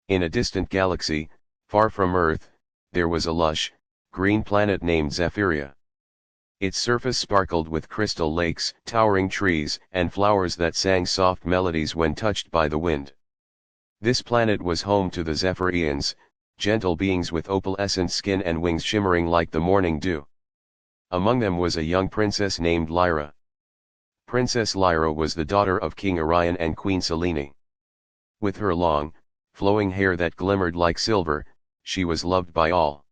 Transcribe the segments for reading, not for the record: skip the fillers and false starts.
In a distant galaxy, far from Earth, there was a lush, green planet named Zephyria. Its surface sparkled with crystal lakes, towering trees, and flowers that sang soft melodies when touched by the wind. This planet was home to the Zephyrians, gentle beings with opalescent skin and wings shimmering like the morning dew. Among them was a young princess named Lyra. Princess Lyra was the daughter of King Orion and Queen Selene. With her long, flowing hair that glimmered like silver, she was loved by all.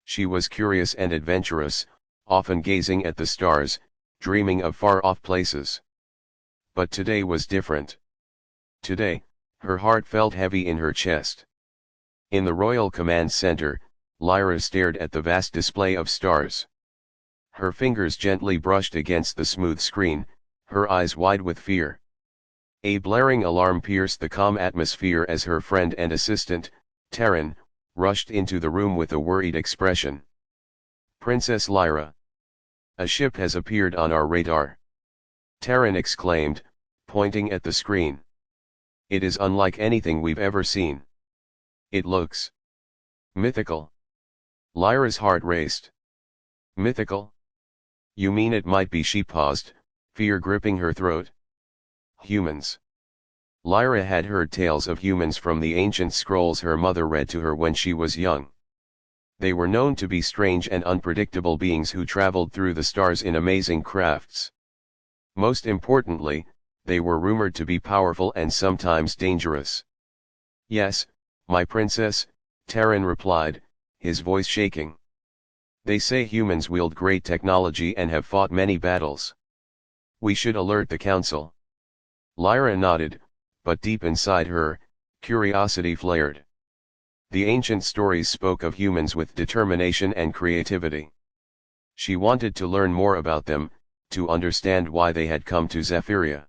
She was curious and adventurous, often gazing at the stars, dreaming of far-off places. But today was different. Today, her heart felt heavy in her chest. In the royal command center, Lyra stared at the vast display of stars. Her fingers gently brushed against the smooth screen, her eyes wide with fear. A blaring alarm pierced the calm atmosphere as her friend and assistant, Terran, rushed into the room with a worried expression. "Princess Lyra. A ship has appeared on our radar," Terran exclaimed, pointing at the screen. "It is unlike anything we've ever seen. It looks mythical." Lyra's heart raced. "Mythical? You mean it might be?" She paused, fear gripping her throat. "Humans." Lyra had heard tales of humans from the ancient scrolls her mother read to her when she was young. They were known to be strange and unpredictable beings who traveled through the stars in amazing crafts. Most importantly, they were rumored to be powerful and sometimes dangerous. "Yes, my princess," Terran replied, his voice shaking. "They say humans wield great technology and have fought many battles. We should alert the council." Lyra nodded, but deep inside her, curiosity flared. The ancient stories spoke of humans with determination and creativity. She wanted to learn more about them, to understand why they had come to Zephyria.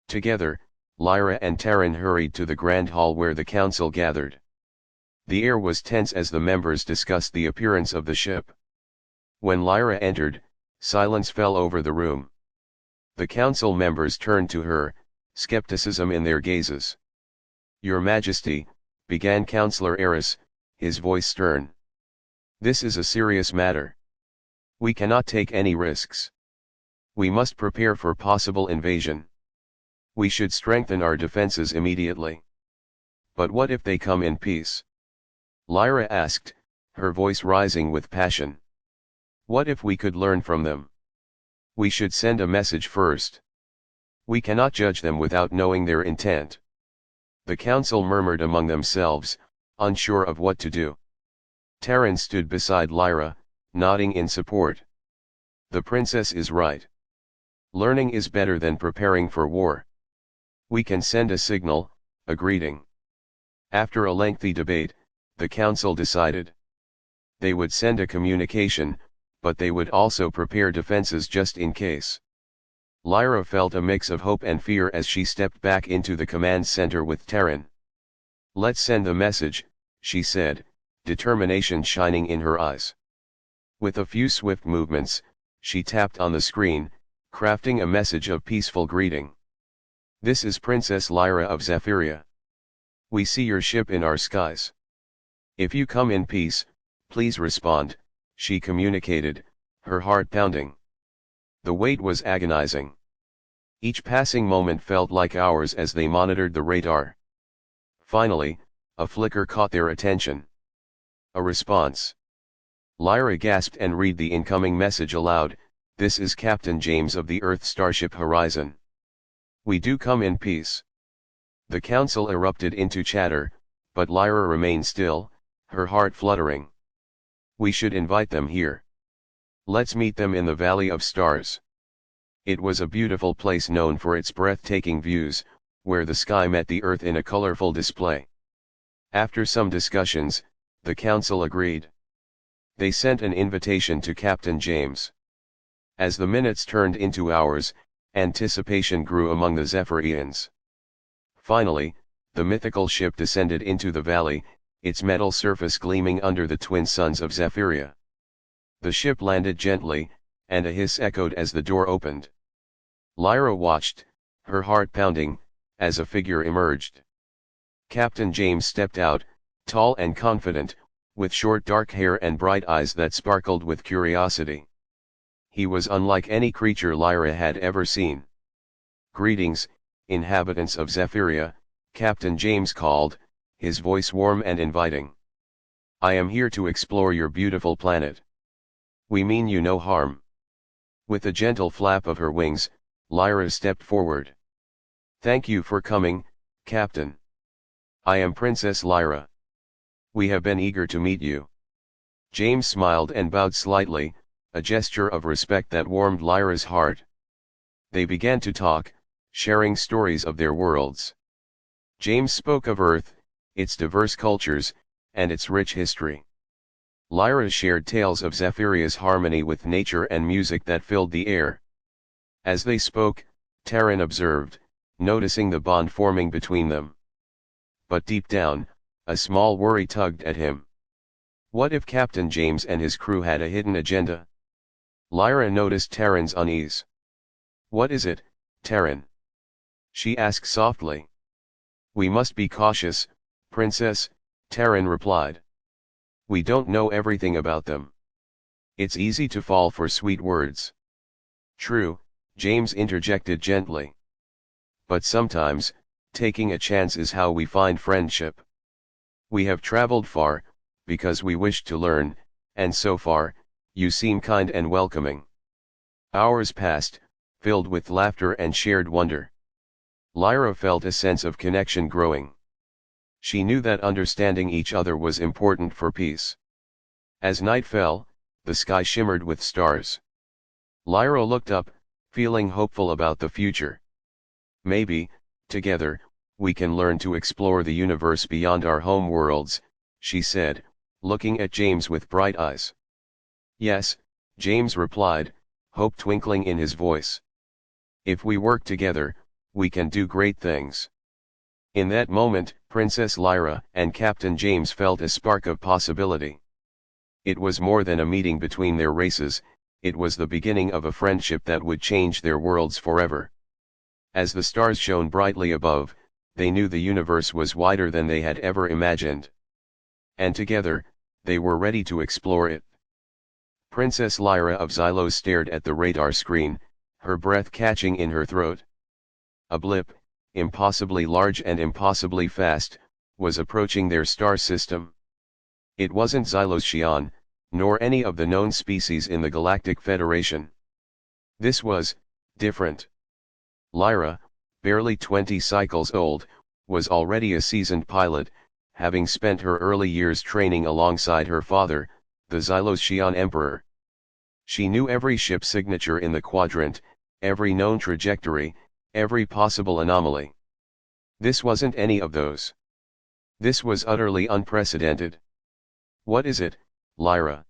Together, Lyra and Terran hurried to the grand hall where the council gathered. The air was tense as the members discussed the appearance of the ship. When Lyra entered, silence fell over the room. The council members turned to her, skepticism in their gazes. "Your Majesty," began Councillor Eris, his voice stern. "This is a serious matter. We cannot take any risks. We must prepare for possible invasion. We should strengthen our defenses immediately." "But what if they come in peace?" Lyra asked, her voice rising with passion. "What if we could learn from them? We should send a message first. We cannot judge them without knowing their intent." The council murmured among themselves, unsure of what to do. Terran stood beside Lyra, nodding in support. "The princess is right. Learning is better than preparing for war. We can send a signal, a greeting." After a lengthy debate, the council decided. They would send a communication, but they would also prepare defenses just in case. Lyra felt a mix of hope and fear as she stepped back into the command center with Terran. "Let's send the message," she said, determination shining in her eyes. With a few swift movements, she tapped on the screen, crafting a message of peaceful greeting. "This is Princess Lyra of Zephyria. We see your ship in our skies. If you come in peace, please respond," she communicated, her heart pounding. The wait was agonizing. Each passing moment felt like hours as they monitored the radar. Finally, a flicker caught their attention. A response. Lyra gasped and read the incoming message aloud. "This is Captain James of the Earth Starship Horizon. We do come in peace." The council erupted into chatter, but Lyra remained still, her heart fluttering. "We should invite them here. Let's meet them in the Valley of Stars." It was a beautiful place known for its breathtaking views, where the sky met the earth in a colorful display. After some discussions, the council agreed. They sent an invitation to Captain James. As the minutes turned into hours, anticipation grew among the Zephyrians. Finally, the mythical ship descended into the valley, its metal surface gleaming under the twin suns of Zephyria. The ship landed gently, and a hiss echoed as the door opened. Lyra watched, her heart pounding, as a figure emerged. Captain James stepped out, tall and confident, with short dark hair and bright eyes that sparkled with curiosity. He was unlike any creature Lyra had ever seen. "Greetings, inhabitants of Zephyria," Captain James called, his voice warm and inviting. "I am here to explore your beautiful planet. We mean you no harm." With a gentle flap of her wings, Lyra stepped forward. "Thank you for coming, Captain. I am Princess Lyra. We have been eager to meet you." James smiled and bowed slightly, a gesture of respect that warmed Lyra's heart. They began to talk, sharing stories of their worlds. James spoke of Earth, its diverse cultures, and its rich history. Lyra shared tales of Zephyria's harmony with nature and music that filled the air. As they spoke, Terran observed, noticing the bond forming between them. But deep down, a small worry tugged at him. What if Captain James and his crew had a hidden agenda? Lyra noticed Terran's unease. "What is it, Terran?" she asked softly. "We must be cautious, Princess," Terran replied. "We don't know everything about them. It's easy to fall for sweet words." "True," James interjected gently. "But sometimes, taking a chance is how we find friendship. We have traveled far, because we wished to learn, and so far, you seem kind and welcoming." Hours passed, filled with laughter and shared wonder. Lyra felt a sense of connection growing. She knew that understanding each other was important for peace. As night fell, the sky shimmered with stars. Lyra looked up, feeling hopeful about the future. "Maybe, together, we can learn to explore the universe beyond our home worlds," she said, looking at James with bright eyes. "Yes," James replied, hope twinkling in his voice. "If we work together, we can do great things." In that moment, Princess Lyra and Captain James felt a spark of possibility. It was more than a meeting between their races, it was the beginning of a friendship that would change their worlds forever. As the stars shone brightly above, they knew the universe was wider than they had ever imagined. And together, they were ready to explore it. Princess Lyra of Xylos stared at the radar screen, her breath catching in her throat. A blip, impossibly large and impossibly fast, was approaching their star system. It wasn't Xylos, nor any of the known species in the Galactic Federation. This was different. Lyra, barely 20 cycles old, was already a seasoned pilot, having spent her early years training alongside her father, the Xylos Emperor. She knew every ship signature in the quadrant, every known trajectory, every possible anomaly. This wasn't any of those. This was utterly unprecedented. "What is it, Lyra?"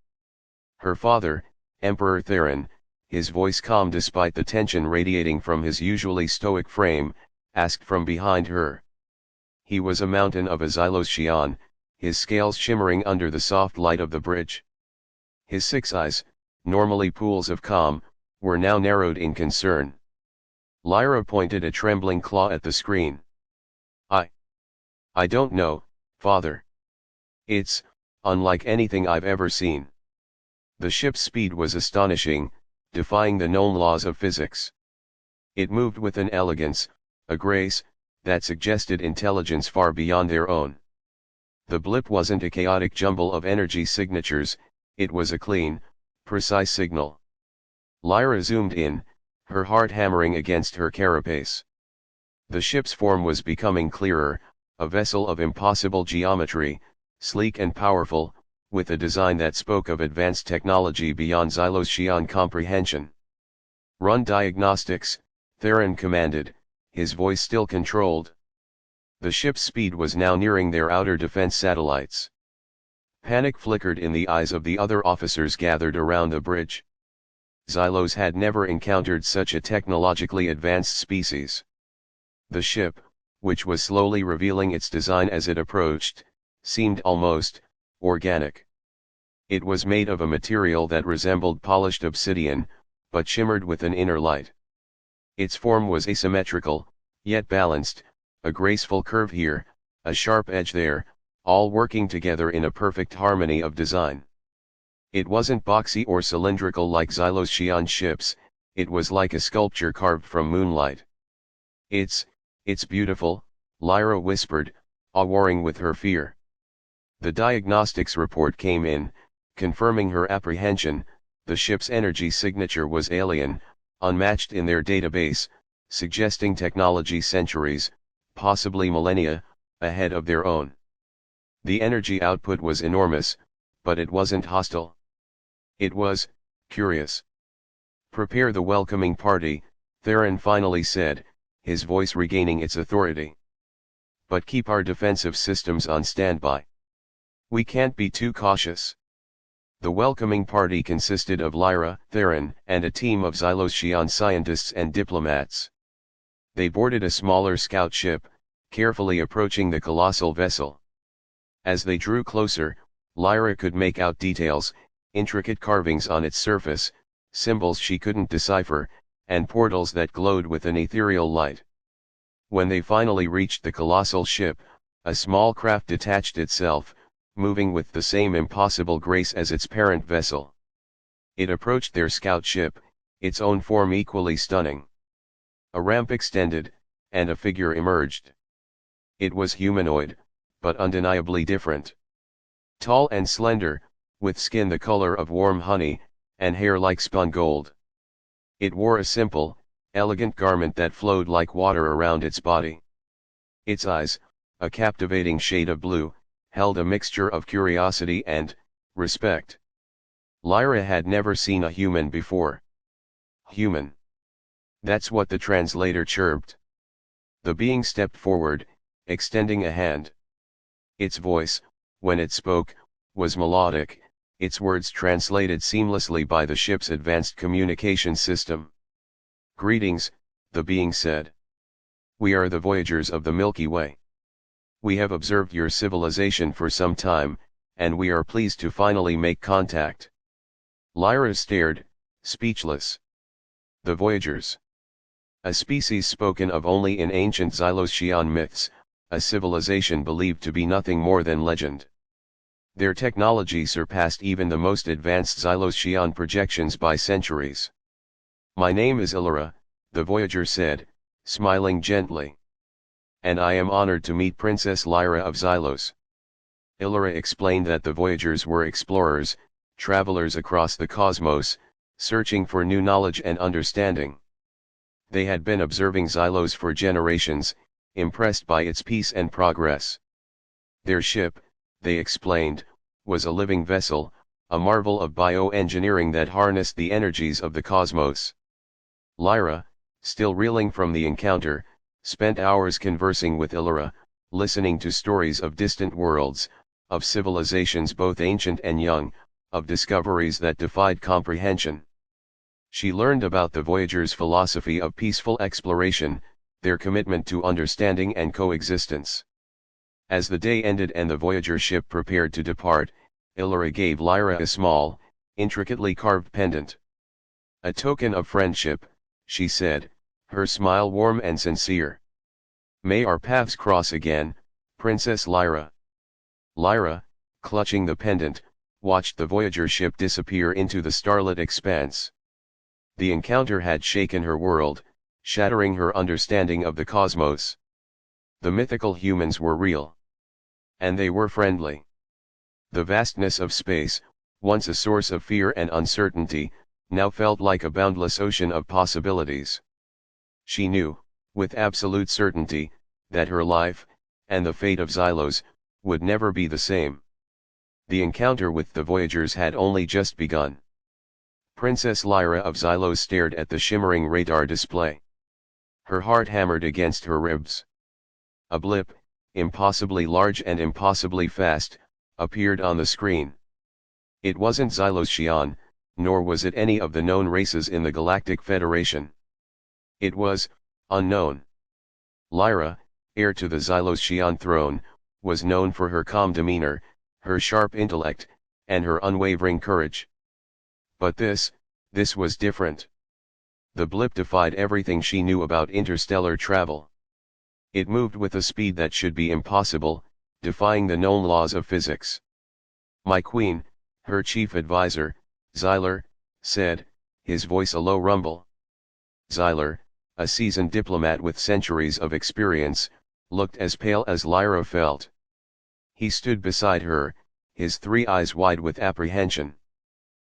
Her father, Emperor Theron, his voice calm despite the tension radiating from his usually stoic frame, asked from behind her. He was a mountain of a Xylos, his scales shimmering under the soft light of the bridge. His 6 eyes, normally pools of calm, were now narrowed in concern. Lyra pointed a trembling claw at the screen. I don't know, father. It's unlike anything I've ever seen." The ship's speed was astonishing, defying the known laws of physics. It moved with an elegance, a grace, that suggested intelligence far beyond their own. The blip wasn't a chaotic jumble of energy signatures, it was a clean, precise signal. Lyra zoomed in, her heart hammering against her carapace. The ship's form was becoming clearer, a vessel of impossible geometry, sleek and powerful, with a design that spoke of advanced technology beyond Xylos comprehension. "Run diagnostics," Theron commanded, his voice still controlled. The ship's speed was now nearing their outer defense satellites. Panic flickered in the eyes of the other officers gathered around the bridge. Xylos had never encountered such a technologically advanced species. The ship, which was slowly revealing its design as it approached, seemed almost organic. It was made of a material that resembled polished obsidian, but shimmered with an inner light. Its form was asymmetrical, yet balanced, a graceful curve here, a sharp edge there, all working together in a perfect harmony of design. It wasn't boxy or cylindrical like Xylos Xi'an ships, it was like a sculpture carved from moonlight. It's beautiful, Lyra whispered, awe-warring with her fear. The diagnostics report came in, confirming her apprehension. The ship's energy signature was alien, unmatched in their database, suggesting technology centuries, possibly millennia, ahead of their own. The energy output was enormous, but it wasn't hostile. It was curious. "Prepare the welcoming party," Theron finally said, his voice regaining its authority. "But keep our defensive systems on standby. We can't be too cautious." The welcoming party consisted of Lyra, Theron, and a team of Xylos Xi'an scientists and diplomats. They boarded a smaller scout ship, carefully approaching the colossal vessel. As they drew closer, Lyra could make out details, intricate carvings on its surface, symbols she couldn't decipher, and portals that glowed with an ethereal light. When they finally reached the colossal ship, a small craft detached itself, moving with the same impossible grace as its parent vessel. It approached their scout ship, its own form equally stunning. A ramp extended, and a figure emerged. It was humanoid, but undeniably different. Tall and slender, with skin the color of warm honey, and hair like spun gold. It wore a simple, elegant garment that flowed like water around its body. Its eyes, a captivating shade of blue, held a mixture of curiosity and respect. Lyra had never seen a human before. Human. That's what the translator chirped. The being stepped forward, extending a hand. Its voice, when it spoke, was melodic, its words translated seamlessly by the ship's advanced communication system. "Greetings," the being said. "We are the Voyagers of the Milky Way. We have observed your civilization for some time, and we are pleased to finally make contact." Lyra stared, speechless. The Voyagers. A species spoken of only in ancient Xylos Xi'an myths, a civilization believed to be nothing more than legend. Their technology surpassed even the most advanced Xylos Xi'an projections by centuries. "My name is Illyra," the Voyager said, smiling gently. "And I am honored to meet Princess Lyra of Xylos." Illyra explained that the Voyagers were explorers, travelers across the cosmos, searching for new knowledge and understanding. They had been observing Xylos for generations, impressed by its peace and progress. Their ship, they explained, was a living vessel, a marvel of bioengineering that harnessed the energies of the cosmos. Lyra, still reeling from the encounter, spent hours conversing with Illyra, listening to stories of distant worlds, of civilizations both ancient and young, of discoveries that defied comprehension. She learned about the Voyagers' philosophy of peaceful exploration, their commitment to understanding and coexistence. As the day ended and the Voyager ship prepared to depart, Illyra gave Lyra a small, intricately carved pendant. "A token of friendship," she said, her smile warm and sincere. "May our paths cross again, Princess Lyra." Lyra, clutching the pendant, watched the Voyager ship disappear into the starlit expanse. The encounter had shaken her world, shattering her understanding of the cosmos. The mythical humans were real. And they were friendly. The vastness of space, once a source of fear and uncertainty, now felt like a boundless ocean of possibilities. She knew, with absolute certainty, that her life, and the fate of Xylos, would never be the same. The encounter with the Voyagers had only just begun. Princess Lyra of Xylos stared at the shimmering radar display. Her heart hammered against her ribs. A blip, impossibly large and impossibly fast, appeared on the screen. It wasn't Xylos Xi'an, nor was it any of the known races in the Galactic Federation. It was unknown. Lyra, heir to the Xylos Xi'an throne, was known for her calm demeanor, her sharp intellect, and her unwavering courage. But this was different. The blip defied everything she knew about interstellar travel. It moved with a speed that should be impossible, defying the known laws of physics. "My queen," her chief advisor, Xylar, said, his voice a low rumble. Xylar, a seasoned diplomat with centuries of experience, looked as pale as Lyra felt. He stood beside her, his 3 eyes wide with apprehension.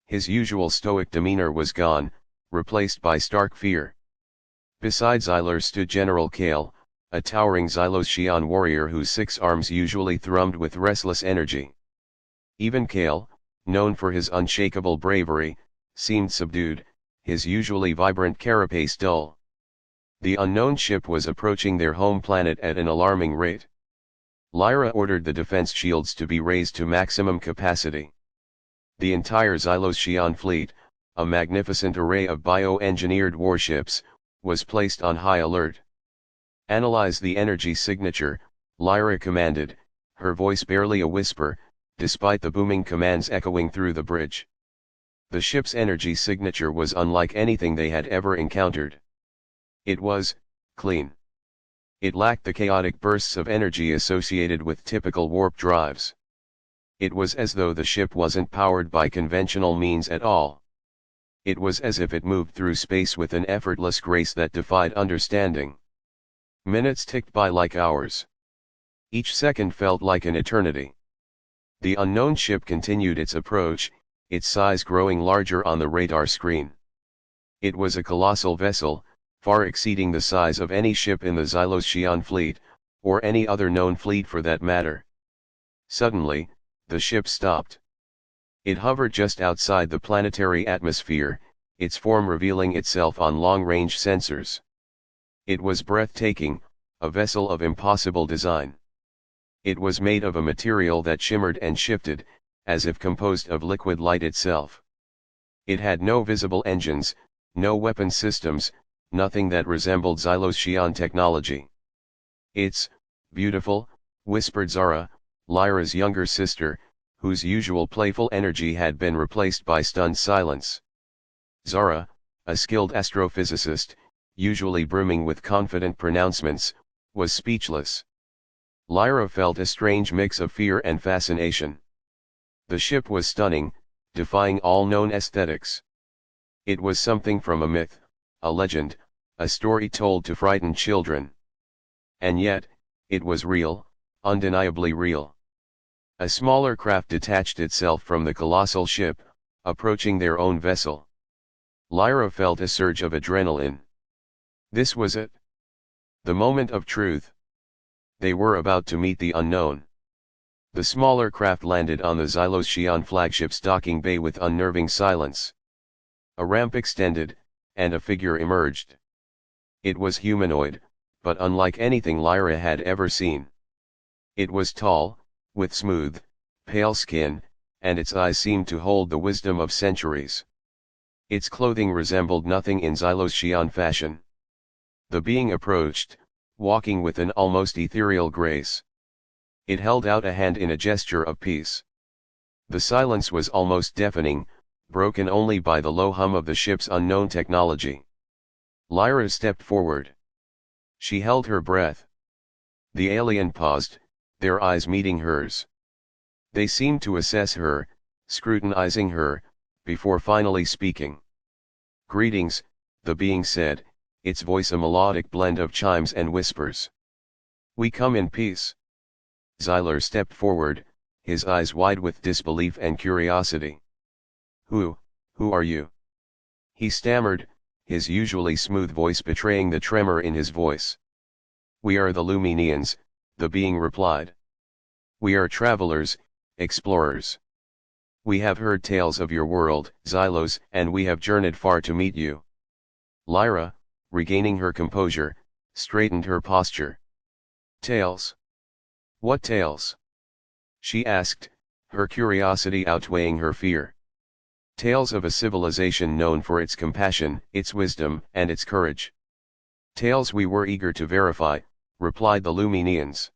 His usual stoic demeanor was gone, replaced by stark fear. Beside Xylar stood General Kale, a towering Xyloscian warrior whose 6 arms usually thrummed with restless energy. Even Kale, known for his unshakable bravery, seemed subdued, his usually vibrant carapace dull. The unknown ship was approaching their home planet at an alarming rate. Lyra ordered the defense shields to be raised to maximum capacity. The entire Xyloscian fleet, a magnificent array of bioengineered warships, was placed on high alert. "Analyze the energy signature," Lyra commanded, her voice barely a whisper, despite the booming commands echoing through the bridge. The ship's energy signature was unlike anything they had ever encountered. It was clean. It lacked the chaotic bursts of energy associated with typical warp drives. It was as though the ship wasn't powered by conventional means at all. It was as if it moved through space with an effortless grace that defied understanding. Minutes ticked by like hours. Each second felt like an eternity. The unknown ship continued its approach, its size growing larger on the radar screen. It was a colossal vessel, far exceeding the size of any ship in the Xyloscian fleet, or any other known fleet for that matter. Suddenly, the ship stopped. It hovered just outside the planetary atmosphere, its form revealing itself on long-range sensors. It was breathtaking, a vessel of impossible design. It was made of a material that shimmered and shifted, as if composed of liquid light itself. It had no visible engines, no weapon systems, nothing that resembled Xyloscian technology. "It's beautiful," whispered Zara, Lyra's younger sister, whose usual playful energy had been replaced by stunned silence. Zara, a skilled astrophysicist, usually brimming with confident pronouncements, was speechless. Lyra felt a strange mix of fear and fascination. The ship was stunning, defying all known aesthetics. It was something from a myth, a legend, a story told to frighten children. And yet, it was real, undeniably real. A smaller craft detached itself from the colossal ship, approaching their own vessel. Lyra felt a surge of adrenaline. This was it. The moment of truth. They were about to meet the unknown. The smaller craft landed on the Xyloscian flagship's docking bay with unnerving silence. A ramp extended, and a figure emerged. It was humanoid, but unlike anything Lyra had ever seen. It was tall, with smooth, pale skin, and its eyes seemed to hold the wisdom of centuries. Its clothing resembled nothing in Xyloscian fashion. The being approached, walking with an almost ethereal grace. It held out a hand in a gesture of peace. The silence was almost deafening, broken only by the low hum of the ship's unknown technology. Lyra stepped forward. She held her breath. The alien paused, their eyes meeting hers. They seemed to assess her, scrutinizing her, before finally speaking. "Greetings," the being said, its voice a melodic blend of chimes and whispers. "We come in peace." Xylar stepped forward, his eyes wide with disbelief and curiosity. Who are you?" he stammered, his usually smooth voice betraying the tremor in his voice. "We are the Luminians," the being replied. "We are travelers, explorers. We have heard tales of your world, Xylos, and we have journeyed far to meet you." Lyra, regaining her composure, straightened her posture. "Tales? What tales?" she asked, her curiosity outweighing her fear. "Tales of a civilization known for its compassion, its wisdom, and its courage." "Tales we were eager to verify," replied the Luminians.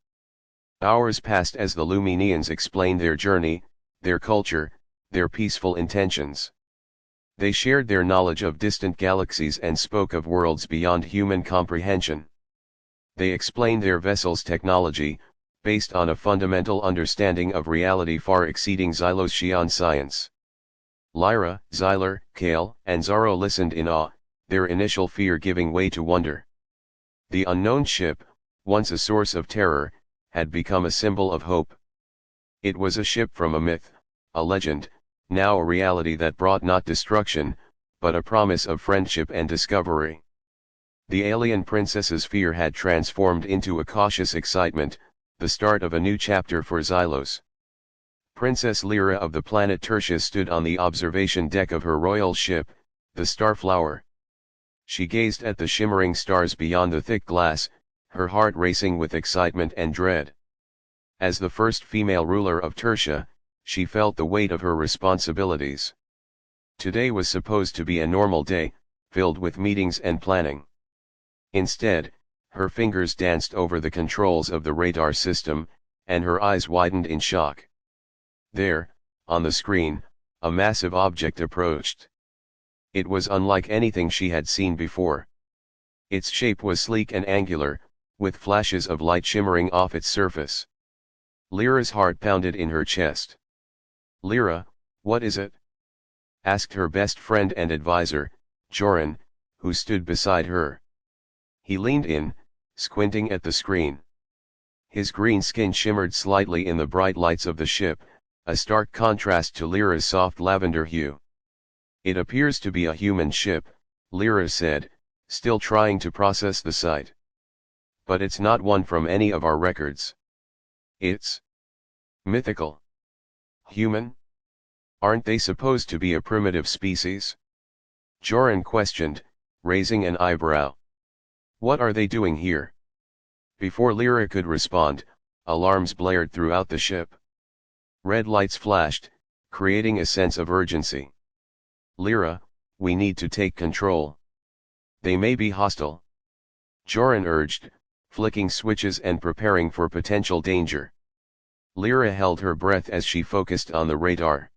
Hours passed as the Luminians explained their journey, their culture, their peaceful intentions. They shared their knowledge of distant galaxies and spoke of worlds beyond human comprehension. They explained their vessel's technology, based on a fundamental understanding of reality far exceeding Xyloscian science. Lyra, Xyler, Kale, and Zaro listened in awe, their initial fear giving way to wonder. The unknown ship, once a source of terror, had become a symbol of hope. It was a ship from a myth, a legend, now a reality that brought not destruction, but a promise of friendship and discovery. The alien princess's fear had transformed into a cautious excitement, the start of a new chapter for Xylos. Princess Lyra of the planet Tertia stood on the observation deck of her royal ship, the Starflower. She gazed at the shimmering stars beyond the thick glass, her heart racing with excitement and dread. As the first female ruler of Tertia, she felt the weight of her responsibilities. Today was supposed to be a normal day, filled with meetings and planning. Instead, her fingers danced over the controls of the radar system, and her eyes widened in shock. There, on the screen, a massive object approached. It was unlike anything she had seen before. Its shape was sleek and angular, with flashes of light shimmering off its surface. Lyra's heart pounded in her chest. "Lyra, what is it?" asked her best friend and advisor, Joran, who stood beside her. He leaned in, squinting at the screen. His green skin shimmered slightly in the bright lights of the ship, a stark contrast to Lyra's soft lavender hue. "It appears to be a human ship," Lyra said, still trying to process the sight. "But it's not one from any of our records. It's mythical. Human? Aren't they supposed to be a primitive species?" Joran questioned, raising an eyebrow. "What are they doing here?" Before Lyra could respond, alarms blared throughout the ship. Red lights flashed, creating a sense of urgency. "Lyra, we need to take control. They may be hostile," Joran urged, flicking switches and preparing for potential danger. Lyra held her breath as she focused on the radar.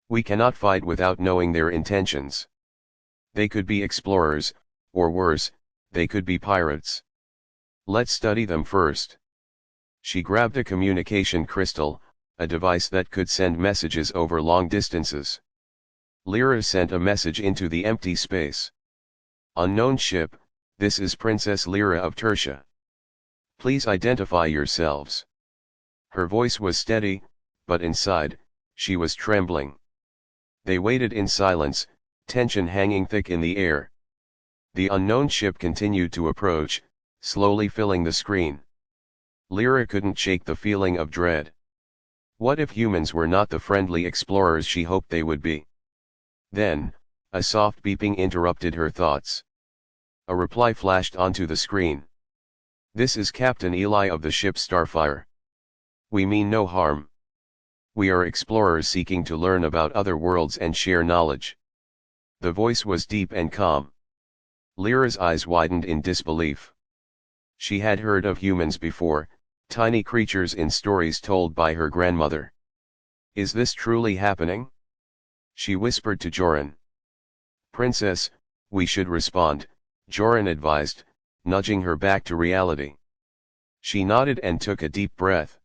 "We cannot fight without knowing their intentions. They could be explorers, or worse, they could be pirates. Let's study them first." She grabbed a communication crystal, a device that could send messages over long distances. Lyra sent a message into the empty space. "Unknown ship, this is Princess Lyra of Tertia. Please identify yourselves." Her voice was steady, but inside, she was trembling. They waited in silence, tension hanging thick in the air. The unknown ship continued to approach, slowly filling the screen. Lyra couldn't shake the feeling of dread. What if humans were not the friendly explorers she hoped they would be? Then, a soft beeping interrupted her thoughts. A reply flashed onto the screen. "This is Captain Eli of the ship Starfire. We mean no harm. We are explorers seeking to learn about other worlds and share knowledge." The voice was deep and calm. Lyra's eyes widened in disbelief. She had heard of humans before, tiny creatures in stories told by her grandmother. "Is this truly happening?" she whispered to Joran. "Princess, we should respond," Joran advised, nudging her back to reality. She nodded and took a deep breath.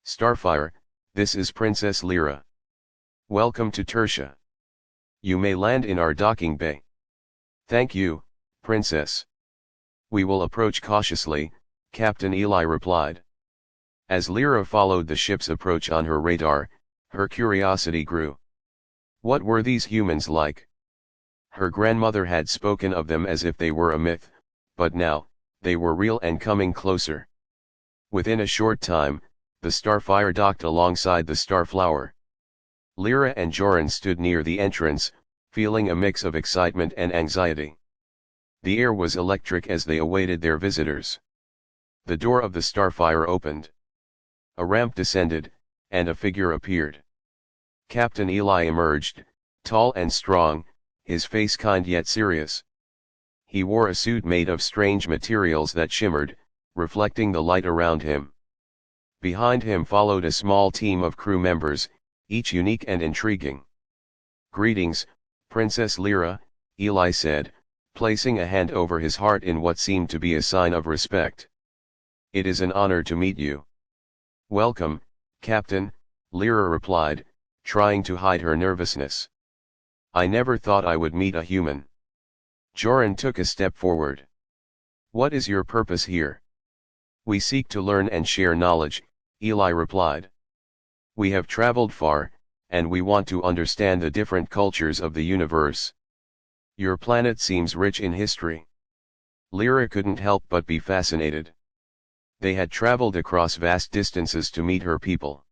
"Starfire, this is Princess Lyra. Welcome to Tertia. You may land in our docking bay." "Thank you, Princess. We will approach cautiously," Captain Eli replied. As Lyra followed the ship's approach on her radar, her curiosity grew. What were these humans like? Her grandmother had spoken of them as if they were a myth, but now, they were real and coming closer. Within a short time, the Starfire docked alongside the Starflower. Lyra and Joran stood near the entrance, feeling a mix of excitement and anxiety. The air was electric as they awaited their visitors. The door of the Starfire opened. A ramp descended, and a figure appeared. Captain Eli emerged, tall and strong, his face kind yet serious. He wore a suit made of strange materials that shimmered, reflecting the light around him. Behind him followed a small team of crew members, each unique and intriguing. "Greetings, Princess Lyra," Eli said, placing a hand over his heart in what seemed to be a sign of respect. "It is an honor to meet you." "Welcome, Captain," Lyra replied, trying to hide her nervousness. "I never thought I would meet a human." Joran took a step forward. "What is your purpose here?" "We seek to learn and share knowledge," Eli replied. "We have traveled far, and we want to understand the different cultures of the universe. Your planet seems rich in history." Lyra couldn't help but be fascinated. They had traveled across vast distances to meet her people.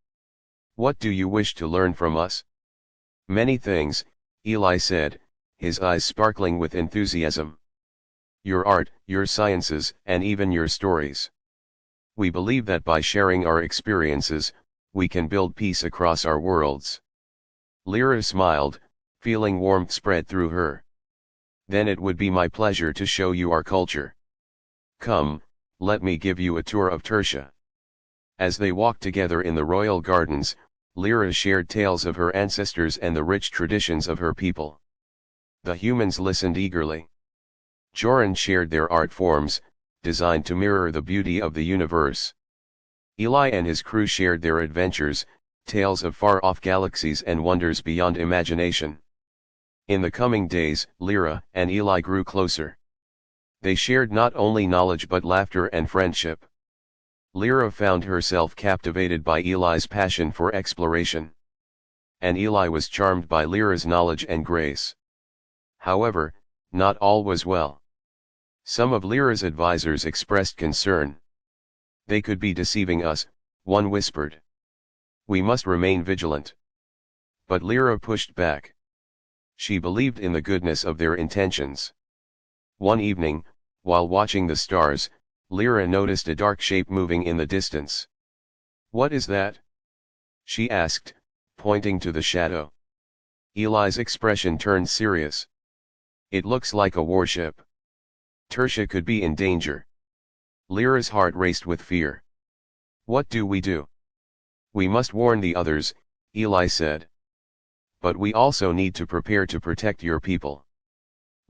"What do you wish to learn from us?" "Many things," Eli said, his eyes sparkling with enthusiasm. "Your art, your sciences, and even your stories. We believe that by sharing our experiences, we can build peace across our worlds." Lyra smiled, feeling warmth spread through her. "Then it would be my pleasure to show you our culture. Come, let me give you a tour of Tertia." As they walked together in the royal gardens, Lyra shared tales of her ancestors and the rich traditions of her people. The humans listened eagerly. Joran shared their art forms, designed to mirror the beauty of the universe. Eli and his crew shared their adventures, tales of far-off galaxies and wonders beyond imagination. In the coming days, Lyra and Eli grew closer. They shared not only knowledge but laughter and friendship. Lyra found herself captivated by Eli's passion for exploration. And Eli was charmed by Lyra's knowledge and grace. However, not all was well. Some of Lyra's advisors expressed concern. "They could be deceiving us," one whispered. "We must remain vigilant." But Lyra pushed back. She believed in the goodness of their intentions. One evening, while watching the stars, Lyra noticed a dark shape moving in the distance. "What is that?" she asked, pointing to the shadow. Eli's expression turned serious. "It looks like a warship. Tertia could be in danger." Lyra's heart raced with fear. "What do we do?" "We must warn the others," Eli said. "But we also need to prepare to protect your people."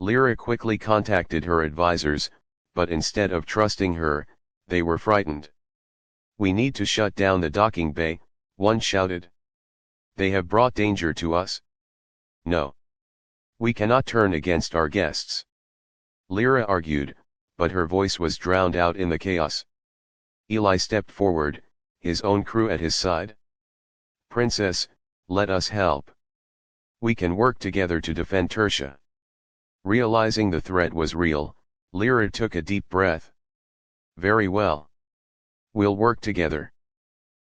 Lyra quickly contacted her advisors, but instead of trusting her, they were frightened. "We need to shut down the docking bay," one shouted. "They have brought danger to us." "No. We cannot turn against our guests," Lyra argued, but her voice was drowned out in the chaos. Eli stepped forward, his own crew at his side. "Princess, let us help. We can work together to defend Tertia." Realizing the threat was real, Lyra took a deep breath. "Very well. We'll work together."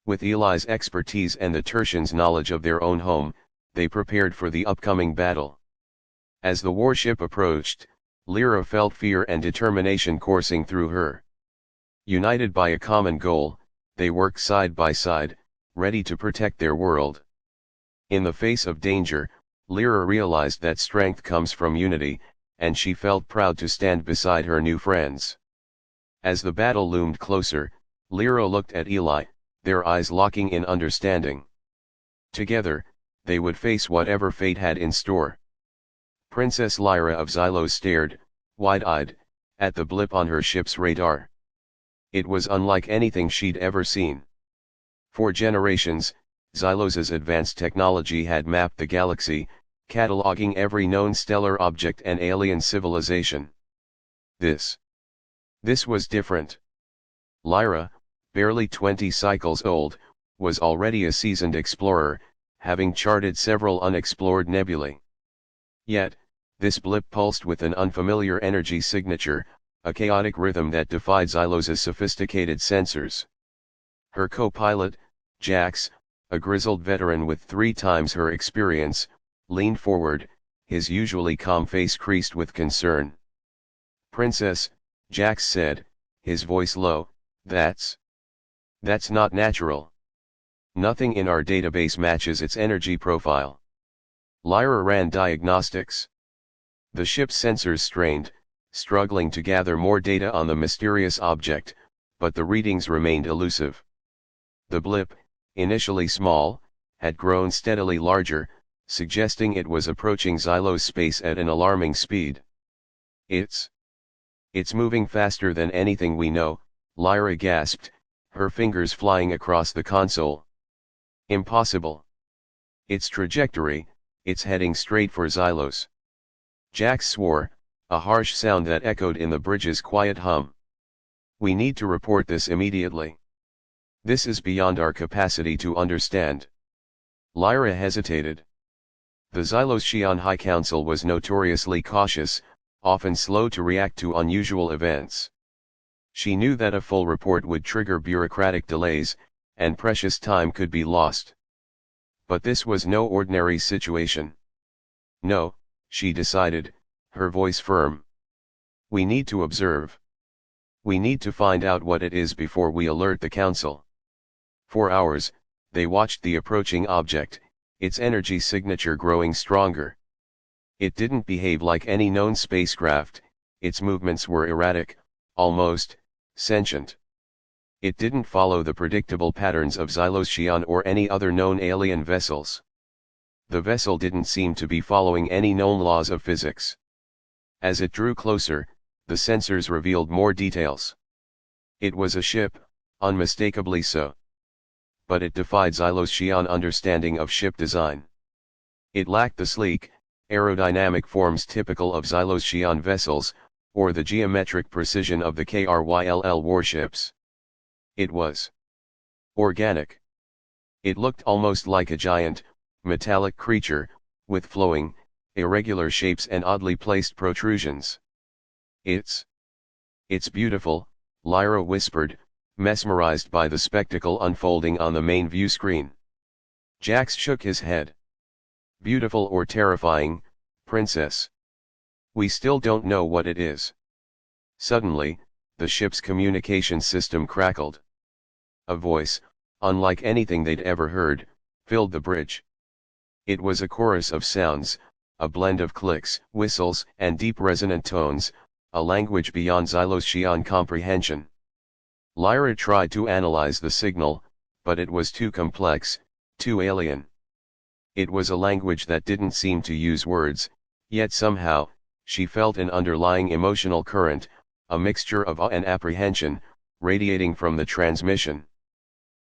With Eli's expertise and the Tertians' knowledge of their own home, they prepared for the upcoming battle. As the warship approached, Lyra felt fear and determination coursing through her. United by a common goal, they worked side by side, ready to protect their world. In the face of danger, Lyra realized that strength comes from unity, and she felt proud to stand beside her new friends. As the battle loomed closer, Lyra looked at Eli, their eyes locking in understanding. Together, they would face whatever fate had in store. Princess Lyra of Xylos stared, wide-eyed, at the blip on her ship's radar. It was unlike anything she'd ever seen. For generations, Xylos's advanced technology had mapped the galaxy, cataloging every known stellar object and alien civilization. This was different. Lyra, barely 20 cycles old, was already a seasoned explorer, having charted several unexplored nebulae. Yet, this blip pulsed with an unfamiliar energy signature, a chaotic rhythm that defied Xylos's sophisticated sensors. Her co-pilot, Jax, a grizzled veteran with 3 times her experience, leaned forward, his usually calm face creased with concern. "Princess," Jax said, his voice low, that's not natural. Nothing in our database matches its energy profile." Lyra ran diagnostics. The ship's sensors strained, struggling to gather more data on the mysterious object, but the readings remained elusive. The blip, initially small, had grown steadily larger, suggesting it was approaching Xylos space at an alarming speed. It's moving faster than anything we know, Lyra gasped, her fingers flying across the console. Impossible. Its trajectory, it's heading straight for Xylos. Jax swore, a harsh sound that echoed in the bridge's quiet hum. We need to report this immediately. This is beyond our capacity to understand. Lyra hesitated. The Xylos High Council was notoriously cautious, often slow to react to unusual events. She knew that a full report would trigger bureaucratic delays, and precious time could be lost. But this was no ordinary situation. No, she decided, her voice firm. We need to observe. We need to find out what it is before we alert the council. For hours, they watched the approaching object, its energy signature growing stronger. It didn't behave like any known spacecraft, its movements were erratic, almost sentient. It didn't follow the predictable patterns of Xylos or any other known alien vessels. The vessel didn't seem to be following any known laws of physics. As it drew closer, the sensors revealed more details. It was a ship, unmistakably so. But it defied Xylos understanding of ship design. It lacked the sleek, aerodynamic forms typical of Xylos vessels, or the geometric precision of the KRYLL warships. It was organic. It looked almost like a giant, metallic creature, with flowing, irregular shapes and oddly placed protrusions. It's beautiful, Lyra whispered, mesmerized by the spectacle unfolding on the main view screen. Jax shook his head. Beautiful or terrifying, princess? We still don't know what it is. Suddenly, the ship's communication system crackled. A voice, unlike anything they'd ever heard, filled the bridge. It was a chorus of sounds, a blend of clicks, whistles, and deep resonant tones, a language beyond Xylos comprehension. Lyra tried to analyze the signal, but it was too complex, too alien. It was a language that didn't seem to use words, yet somehow, she felt an underlying emotional current, a mixture of awe and apprehension, radiating from the transmission.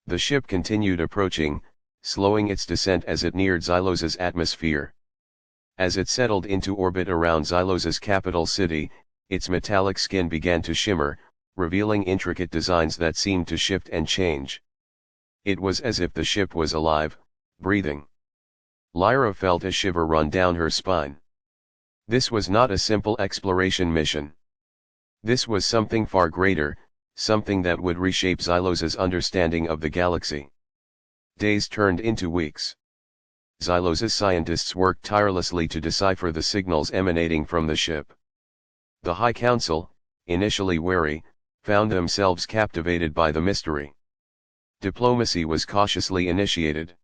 The ship continued approaching, slowing its descent as it neared Xylos's atmosphere. As it settled into orbit around Xylos's capital city, its metallic skin began to shimmer, revealing intricate designs that seemed to shift and change. It was as if the ship was alive, breathing. Lyra felt a shiver run down her spine. This was not a simple exploration mission. This was something far greater, something that would reshape Xylos's understanding of the galaxy. Days turned into weeks. Xylos's scientists worked tirelessly to decipher the signals emanating from the ship. The High Council, initially wary, found themselves captivated by the mystery. Diplomacy was cautiously initiated.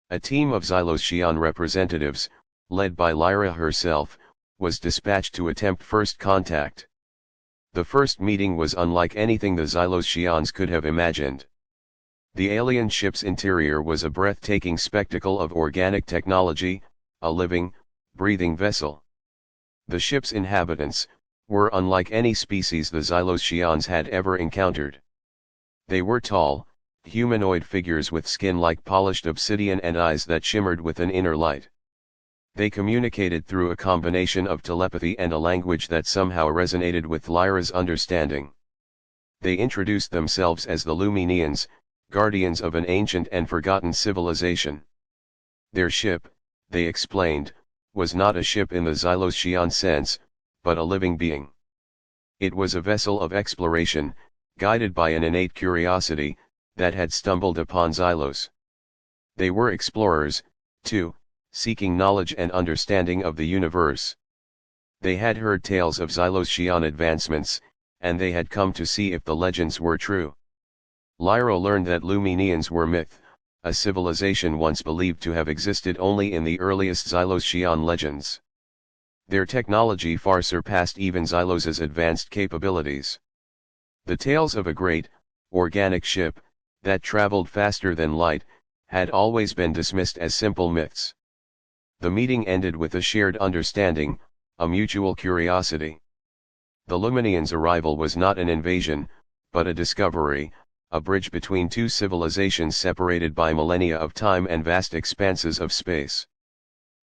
A team of Xylos representatives, led by Lyra herself, was dispatched to attempt first contact. The first meeting was unlike anything the Xylos could have imagined. The alien ship's interior was a breathtaking spectacle of organic technology, a living, breathing vessel. The ship's inhabitants were unlike any species the Xylos had ever encountered. They were tall, humanoid figures with skin like polished obsidian and eyes that shimmered with an inner light. They communicated through a combination of telepathy and a language that somehow resonated with Lyra's understanding. They introduced themselves as the Luminians, guardians of an ancient and forgotten civilization. Their ship, they explained, was not a ship in the Xylos sense, but a living being. It was a vessel of exploration, guided by an innate curiosity, that had stumbled upon Xylos. They were explorers, too, seeking knowledge and understanding of the universe. They had heard tales of Xylos advancements, and they had come to see if the legends were true. Lyra learned that Luminians were myth, a civilization once believed to have existed only in the earliest Xylos legends. Their technology far surpassed even Xylos's advanced capabilities. The tales of a great, organic ship, that traveled faster than light, had always been dismissed as simple myths. The meeting ended with a shared understanding, a mutual curiosity. The Luminians' arrival was not an invasion, but a discovery, a bridge between two civilizations separated by millennia of time and vast expanses of space.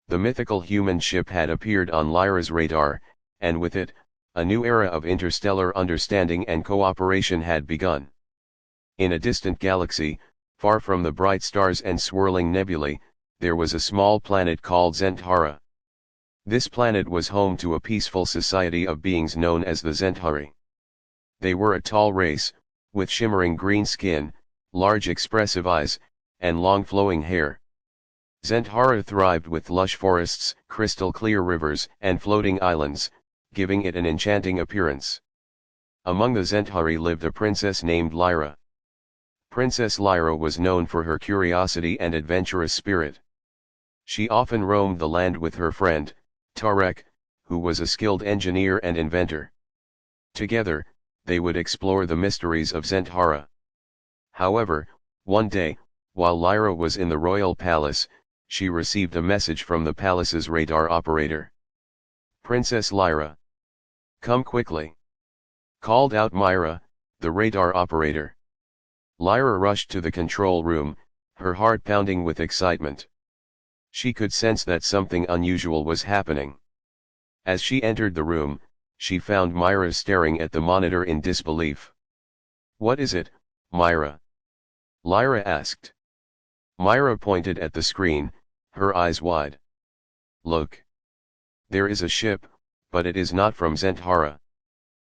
The mythical human ship had appeared on Lyra's radar, and with it, a new era of interstellar understanding and cooperation had begun. In a distant galaxy, far from the bright stars and swirling nebulae, there was a small planet called Zentara. This planet was home to a peaceful society of beings known as the Zentari. They were a tall race, with shimmering green skin, large expressive eyes, and long flowing hair. Zentara thrived with lush forests, crystal clear rivers, and floating islands, giving it an enchanting appearance. Among the Zentari lived a princess named Lyra. Princess Lyra was known for her curiosity and adventurous spirit. She often roamed the land with her friend, Tarek, who was a skilled engineer and inventor. Together, they would explore the mysteries of Zentara. However, one day, while Lyra was in the royal palace, she received a message from the palace's radar operator. "Princess Lyra, come quickly!" called out Myra, the radar operator. Lyra rushed to the control room, her heart pounding with excitement. She could sense that something unusual was happening. As she entered the room, she found Myra staring at the monitor in disbelief. "What is it, Myra?" Lyra asked. Myra pointed at the screen, her eyes wide. "Look. There is a ship, but it is not from Zentara.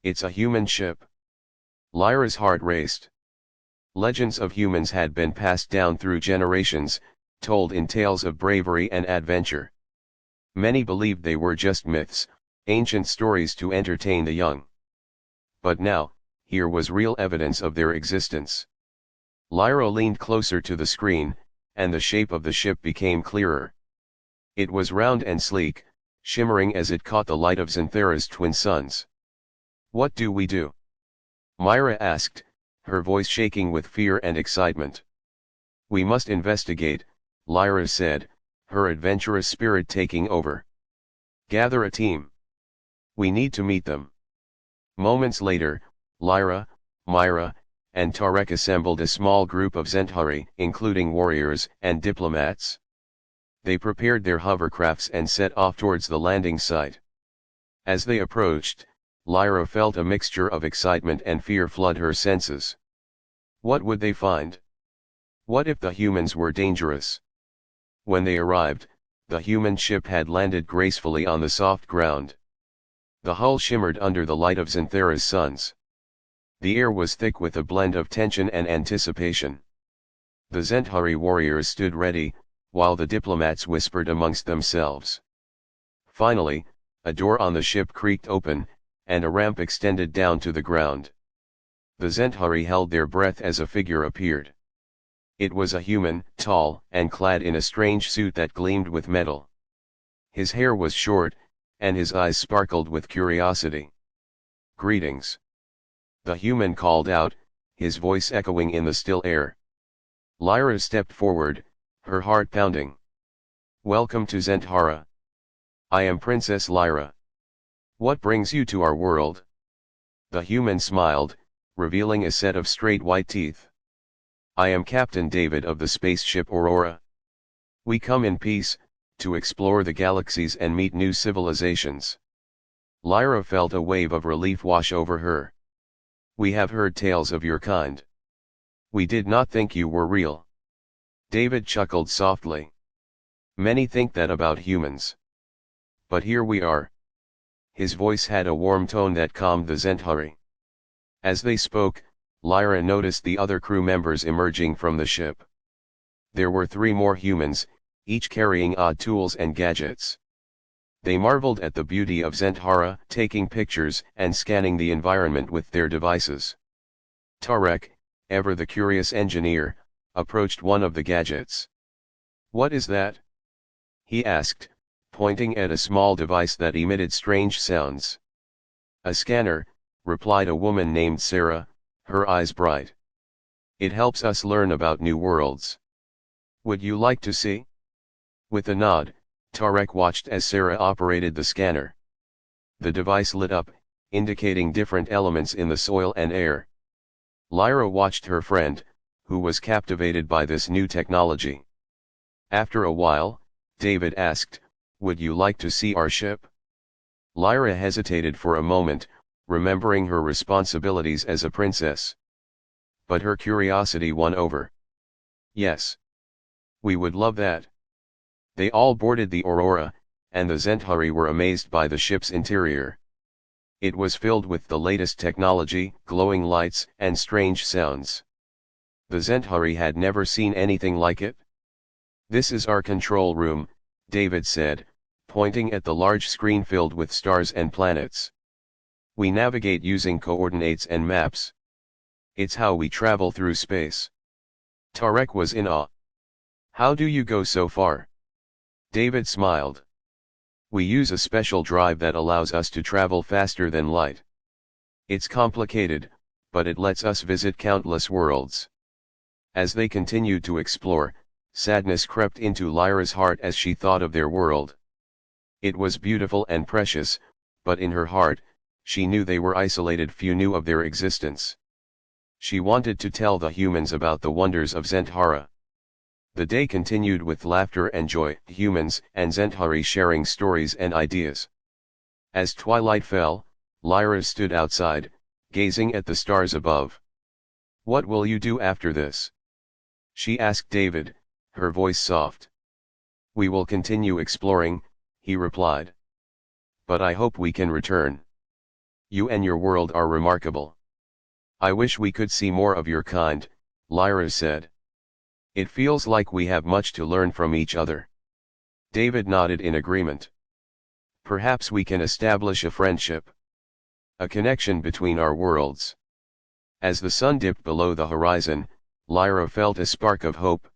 It's a human ship." Lyra's heart raced. Legends of humans had been passed down through generations, told in tales of bravery and adventure. Many believed they were just myths, ancient stories to entertain the young. But now, here was real evidence of their existence. Lyra leaned closer to the screen, and the shape of the ship became clearer. It was round and sleek, shimmering as it caught the light of Zentara's twin suns. "What do we do?" Myra asked, her voice shaking with fear and excitement. "We must investigate," Lyra said, her adventurous spirit taking over. "Gather a team. We need to meet them." Moments later, Lyra, Myra, and Tarek assembled a small group of Zentari, including warriors and diplomats. They prepared their hovercrafts and set off towards the landing site. As they approached, Lyra felt a mixture of excitement and fear flood her senses. What would they find? What if the humans were dangerous? When they arrived, the human ship had landed gracefully on the soft ground. The hull shimmered under the light of Zentara's suns. The air was thick with a blend of tension and anticipation. The Zentari warriors stood ready, while the diplomats whispered amongst themselves. Finally, a door on the ship creaked open, and a ramp extended down to the ground. The Zentari held their breath as a figure appeared. It was a human, tall, and clad in a strange suit that gleamed with metal. His hair was short, and his eyes sparkled with curiosity. "Greetings," the human called out, his voice echoing in the still air. Lyra stepped forward, her heart pounding. "Welcome to Zentara. I am Princess Lyra. What brings you to our world?" The human smiled, revealing a set of straight white teeth. "I am Captain David of the spaceship Aurora. We come in peace, to explore the galaxies and meet new civilizations." Lyra felt a wave of relief wash over her. "We have heard tales of your kind. We did not think you were real." David chuckled softly. "Many think that about humans. But here we are." His voice had a warm tone that calmed the Zentari. As they spoke, Lyra noticed the other crew members emerging from the ship. There were 3 more humans, each carrying odd tools and gadgets. They marveled at the beauty of Zentara, taking pictures and scanning the environment with their devices. Tarek, ever the curious engineer, approached one of the gadgets. "What is that?" he asked, pointing at a small device that emitted strange sounds. "A scanner," replied a woman named Sarah, her eyes bright. "It helps us learn about new worlds. Would you like to see?" With a nod, Tarek watched as Sarah operated the scanner. The device lit up, indicating different elements in the soil and air. Lyra watched her friend, who was captivated by this new technology. After a while, David asked, "Would you like to see our ship?" Lyra hesitated for a moment, remembering her responsibilities as a princess. But her curiosity won over. "Yes. We would love that." They all boarded the Aurora, and the Centauri were amazed by the ship's interior. It was filled with the latest technology, glowing lights, and strange sounds. The Centauri had never seen anything like it. "This is our control room," David said, pointing at the large screen filled with stars and planets. "We navigate using coordinates and maps. It's how we travel through space." Tarek was in awe. "How do you go so far?" David smiled. "We use a special drive that allows us to travel faster than light. It's complicated, but it lets us visit countless worlds." As they continued to explore, sadness crept into Lyra's heart as she thought of their world. It was beautiful and precious, but in her heart, she knew they were isolated. Few knew of their existence. She wanted to tell the humans about the wonders of Zentara. The day continued with laughter and joy, humans and Centauri sharing stories and ideas. As twilight fell, Lyra stood outside, gazing at the stars above. "What will you do after this?" she asked David, her voice soft. "We will continue exploring," he replied. "But I hope we can return. You and your world are remarkable." "I wish we could see more of your kind," Lyra said. "It feels like we have much to learn from each other." David nodded in agreement. "Perhaps we can establish a friendship. A connection between our worlds." As the sun dipped below the horizon, Lyra felt a spark of hope.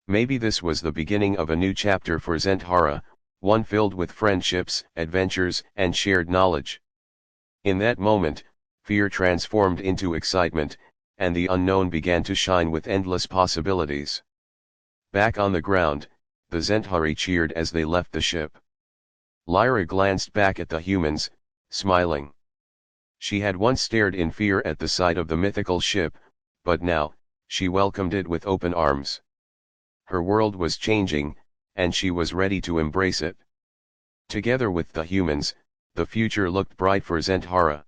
Maybe this was the beginning of a new chapter for Zentara, one filled with friendships, adventures, and shared knowledge. In that moment, fear transformed into excitement, and the unknown began to shine with endless possibilities. Back on the ground, the Centauri cheered as they left the ship. Lyra glanced back at the humans, smiling. She had once stared in fear at the sight of the mythical ship, but now, she welcomed it with open arms. Her world was changing, and she was ready to embrace it. Together with the humans, the future looked bright for Zentara.